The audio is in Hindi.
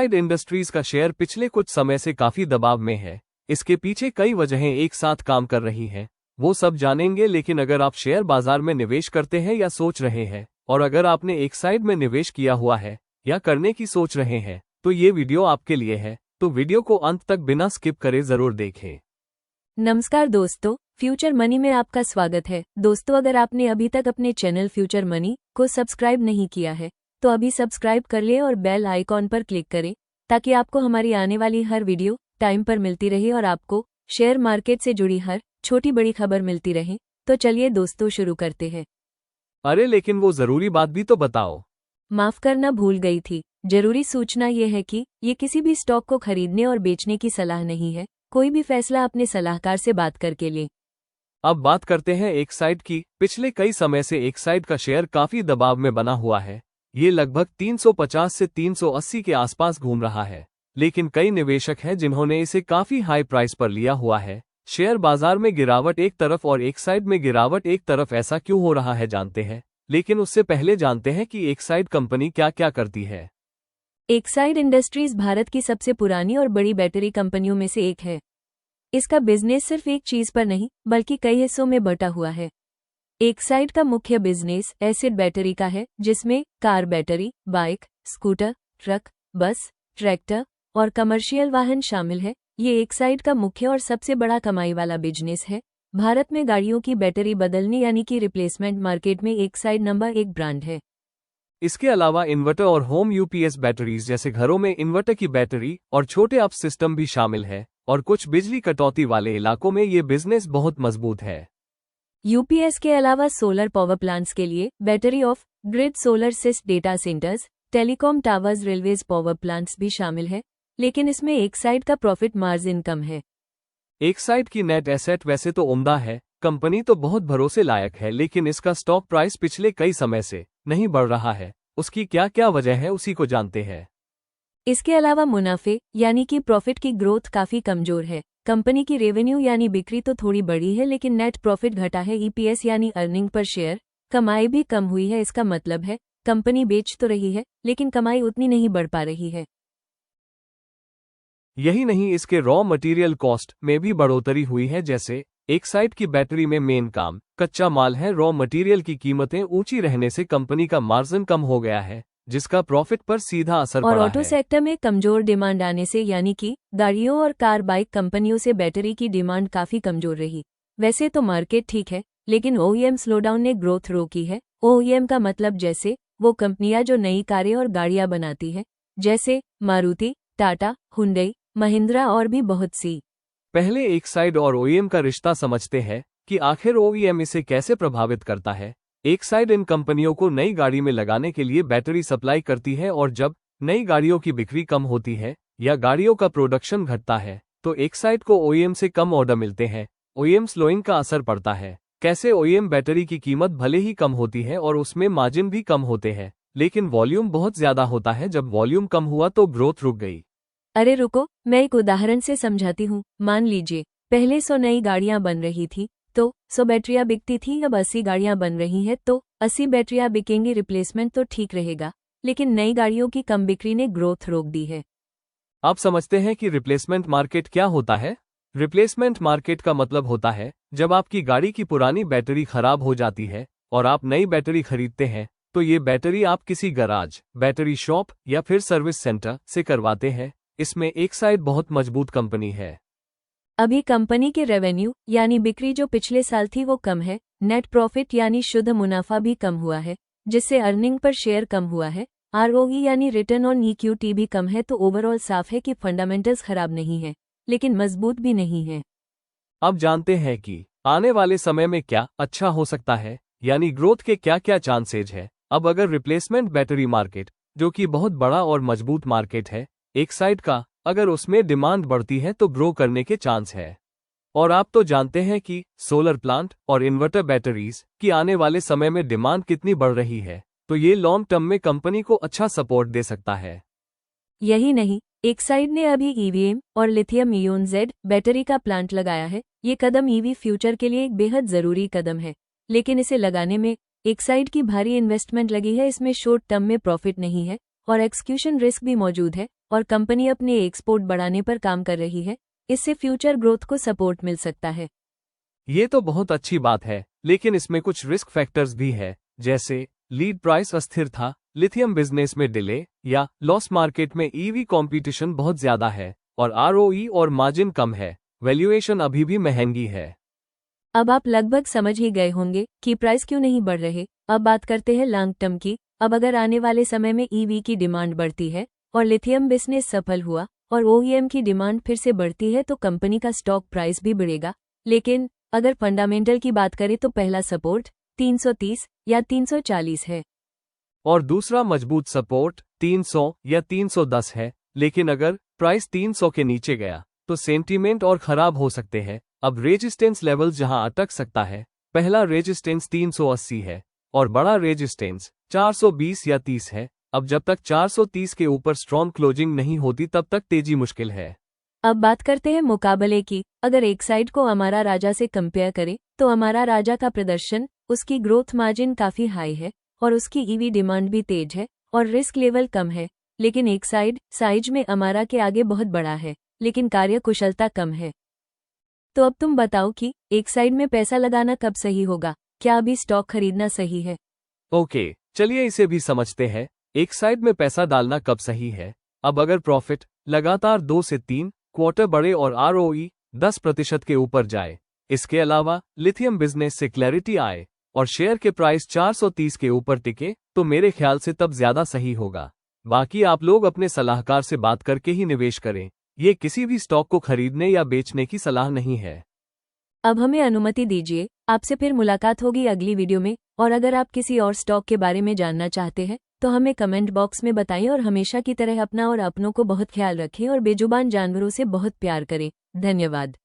एक्साइड इंडस्ट्रीज का शेयर पिछले कुछ समय से काफी दबाव में है। इसके पीछे कई वजहें एक साथ काम कर रही हैं, वो सब जानेंगे। लेकिन अगर आप शेयर बाजार में निवेश करते हैं या सोच रहे हैं, और अगर आपने एक्साइड में निवेश किया हुआ है या करने की सोच रहे हैं, तो ये वीडियो आपके लिए है। तो वीडियो को अंत तक बिना स्किप करे जरूर देखें। नमस्कार दोस्तों, फ्यूचर मनी में आपका स्वागत है। दोस्तों, अगर आपने अभी तक अपने चैनल फ्यूचर मनी को सब्सक्राइब नहीं किया है तो अभी सब्सक्राइब कर ले और बेल आइकॉन पर क्लिक करें ताकि आपको हमारी आने वाली हर वीडियो टाइम पर मिलती रहे और आपको शेयर मार्केट से जुड़ी हर छोटी बड़ी खबर मिलती रहे। तो चलिए दोस्तों, शुरू करते हैं। अरे लेकिन वो जरूरी बात भी तो बताओ। माफ करना, भूल गई थी। जरूरी सूचना यह है कि ये किसी भी स्टॉक को खरीदने और बेचने की सलाह नहीं है। कोई भी फैसला अपने सलाहकार से बात करके लें। अब बात करते हैं एक्साइड की। पिछले कई समय से एक्साइड का शेयर काफी दबाव में बना हुआ है। ये लगभग 350 से 380 के आसपास घूम रहा है, लेकिन कई निवेशक हैं जिन्होंने इसे काफी हाई प्राइस पर लिया हुआ है। शेयर बाजार में गिरावट एक तरफ और एक्साइड में गिरावट एक तरफ, ऐसा क्यों हो रहा है जानते हैं। लेकिन उससे पहले जानते हैं कि एक्साइड कंपनी क्या क्या करती है। एक्साइड इंडस्ट्रीज भारत की सबसे पुरानी और बड़ी बैटरी कंपनियों में से एक है। इसका बिजनेस सिर्फ एक चीज पर नहीं बल्कि कई हिस्सों में बटा हुआ है। एक्साइड का मुख्य बिजनेस एसिड बैटरी का है, जिसमें car battery, bike, scooter, truck, बस, ट्रैक्टर और कमर्शियल वाहन शामिल है। ये एक्साइड का मुख्य और सबसे बड़ा कमाई वाला बिजनेस है। भारत में गाड़ियों की बैटरी बदलने यानी कि रिप्लेसमेंट मार्केट में एक्साइड नंबर 1 ब्रांड है। इसके अलावा इन्वर्टर और होम यूपीएस बैटरीज जैसे घरों में इन्वर्टर की बैटरी और छोटे अप सिस्टम भी शामिल है, और कुछ बिजली कटौती वाले इलाकों में ये बिजनेस बहुत मजबूत है। यूपीएस के अलावा सोलर पावर प्लांट्स के लिए battery of grid, solar cyst, data centres, telecom towers, railways power plants भी शामिल है। लेकिन इसमें एक्साइड का प्रॉफिट मार्जिन कम है। एक्साइड की नेट एसेट वैसे तो उम्दा है, कंपनी तो बहुत भरोसे लायक है, लेकिन इसका स्टॉक प्राइस पिछले कई समय से नहीं बढ़ रहा है। उसकी क्या क्या वजह है, उसी को जानते हैं। इसके अलावा मुनाफे यानी कि प्रॉफिट की ग्रोथ काफी कमजोर है। कंपनी की रेवेन्यू यानी बिक्री तो थोड़ी बढ़ी है, लेकिन नेट प्रॉफिट घटा है। ईपीएस यानी अर्निंग पर शेयर कमाई भी कम हुई है। इसका मतलब है कंपनी बेच तो रही है लेकिन कमाई उतनी नहीं बढ़ पा रही है। यही नहीं, इसके रॉ मटेरियल कॉस्ट में भी बढ़ोतरी हुई है। जैसे एक्साइड की बैटरी में मेन काम कच्चा माल है। रॉ मटेरियल की कीमतें ऊंची रहने से कंपनी का मार्जिन कम हो गया है, जिसका प्रॉफिट पर सीधा असर और पड़ा ऑटो है। सेक्टर में कमजोर डिमांड आने से यानी कि गाड़ियों और कार बाइक कंपनियों से बैटरी की डिमांड काफी कमजोर रही। वैसे तो मार्केट ठीक है, लेकिन ओईएम स्लोडाउन ने ग्रोथ रोकी है। ओईएम का मतलब जैसे वो कंपनियां जो नई कारें और गाड़ियां बनाती है, जैसे मारुति, टाटा, हुंडई, महिंद्रा और भी बहुत सी। पहले एक्साइड और ओईएम का रिश्ता समझते हैं कि आखिर ओईएम इसे कैसे प्रभावित करता है। एक्साइड इन कंपनियों को नई गाड़ी में लगाने के लिए बैटरी सप्लाई करती है, और जब नई गाड़ियों की बिक्री कम होती है या गाड़ियों का प्रोडक्शन घटता है तो एक्साइड को ओईएम से कम ऑर्डर मिलते हैं। ओईएम स्लोइंग का असर पड़ता है। कैसे? ओईएम बैटरी की कीमत भले ही कम होती है और उसमें मार्जिन भी कम होते हैं, लेकिन वॉल्यूम बहुत ज्यादा होता है। जब वॉल्यूम कम हुआ तो ग्रोथ रुक गई। अरे रुको, मैं एक उदाहरण से समझाती हूँ। मान लीजिए पहले 100 नई गाड़ियां बन रही थी तो 100 बैटरियां बिकती थी। अब 80 गाड़ियां बन रही हैं तो 80 बैटरियां बिकेंगी। रिप्लेसमेंट तो ठीक रहेगा, लेकिन नई गाड़ियों की कम बिक्री ने ग्रोथ रोक दी है। आप समझते हैं कि रिप्लेसमेंट मार्केट क्या होता है? रिप्लेसमेंट मार्केट का मतलब होता है जब आपकी गाड़ी की पुरानी बैटरी खराब हो जाती है और आप नई बैटरी खरीदते हैं, तो ये बैटरी आप किसी गैराज, बैटरी शॉप या फिर सर्विस सेंटर से करवाते हैं। इसमें एक्साइड बहुत मजबूत कंपनी है। अभी कंपनी के रेवेन्यू यानी बिक्री जो पिछले साल थी वो कम है। नेट प्रॉफिट यानी शुद्ध मुनाफा भी कम हुआ है, जिससे अर्निंग पर शेयर कम हुआ है। आरओई यानी रिटर्न ऑन इक्विटी भी कम है। तो ओवरऑल साफ है कि फंडामेंटल्स खराब नहीं है, लेकिन मजबूत भी नहीं है। अब जानते हैं कि आने वाले समय में क्या अच्छा हो सकता है, यानी ग्रोथ के क्या क्या चांसेज है। अब अगर रिप्लेसमेंट बैटरी मार्केट, जो कि बहुत बड़ा और मजबूत मार्केट है एक्साइड का, अगर उसमें डिमांड बढ़ती है तो ग्रो करने के चांस है। और आप तो जानते हैं कि सोलर प्लांट और इन्वर्टर बैटरीज की आने वाले समय में डिमांड कितनी बढ़ रही है, तो ये लॉन्ग टर्म में कंपनी को अच्छा सपोर्ट दे सकता है। यही नहीं, एक्साइड ने अभी ईवीएम और लिथियम इयोन जेड बैटरी का प्लांट लगाया है। ये कदम ईवी फ्यूचर के लिए एक बेहद जरूरी कदम है, लेकिन इसे लगाने में एक्साइड की भारी इन्वेस्टमेंट लगी है। इसमें शॉर्ट टर्म में प्रॉफिट नहीं है और एक्सक्यूशन रिस्क भी मौजूद है और कंपनी अपने एक्सपोर्ट बढ़ाने पर काम कर रही है। इससे फ्यूचर ग्रोथ को सपोर्ट मिल सकता है। ये तो बहुत अच्छी बात है, लेकिन इसमें कुछ रिस्क फैक्टर्स भी है, जैसे लीड प्राइस अस्थिरता, लिथियम बिजनेस में डिले या लॉस, मार्केट में ईवी कंपटीशन बहुत ज्यादा है और आरओई और मार्जिन कम है, वैल्यूएशन अभी भी महंगी है। अब आप लगभग समझ ही गए होंगे कि प्राइस क्यों नहीं बढ़ रहे। अब बात करते हैं लॉन्ग टर्म की। अब अगर आने वाले समय में ईवी की डिमांड बढ़ती है और लिथियम बिजनेस सफल हुआ और ओईएम की डिमांड फिर से बढ़ती है तो कंपनी का स्टॉक प्राइस भी बढ़ेगा। लेकिन अगर फंडामेंटल की बात करें तो पहला सपोर्ट 330 या 340 है और दूसरा मजबूत सपोर्ट 300 या 310 है। लेकिन अगर प्राइस 300 के नीचे गया तो सेंटीमेंट और खराब हो सकते हैं। अब रेजिस्टेंस लेवल जहां अटक सकता है, पहला रेजिस्टेंस 380 है और बड़ा रेजिस्टेंस 420 या 30 है। अब जब तक 430 के ऊपर स्ट्रॉन्ग क्लोजिंग नहीं होती तब तक तेजी मुश्किल है। अब बात करते हैं मुकाबले की। अगर एक साइड को हमारा राजा से कंपेयर करें तो हमारा राजा का प्रदर्शन, उसकी ग्रोथ मार्जिन काफी हाई है और उसकी ईवी डिमांड भी तेज है और रिस्क लेवल कम है। लेकिन एक साइज में अमारा के आगे बहुत बड़ा है, लेकिन कार्य कुशलता कम है। तो अब तुम बताओ कि एक साइड में पैसा लगाना कब सही होगा? क्या अभी स्टॉक खरीदना सही है? ओके, चलिए इसे भी समझते हैं। एक साइड में पैसा डालना कब सही है? अब अगर प्रॉफिट लगातार 2 से 3 क्वार्टर बढ़े और आरओई 10% के ऊपर जाए, इसके अलावा लिथियम बिजनेस से क्लैरिटी आए और शेयर के प्राइस 430 के ऊपर टिके, तो मेरे ख्याल से तब ज्यादा सही होगा। बाकी आप लोग अपने सलाहकार से बात करके ही निवेश करें। ये किसी भी स्टॉक को खरीदने या बेचने की सलाह नहीं है। अब हमें अनुमति दीजिए, आपसे फिर मुलाकात होगी अगली वीडियो में। और अगर आप किसी और स्टॉक के बारे में जानना चाहते हैं तो हमें कमेंट बॉक्स में बताएं और हमेशा की तरह अपना और अपनों को बहुत ख्याल रखें और बेजुबान जानवरों से बहुत प्यार करें। धन्यवाद।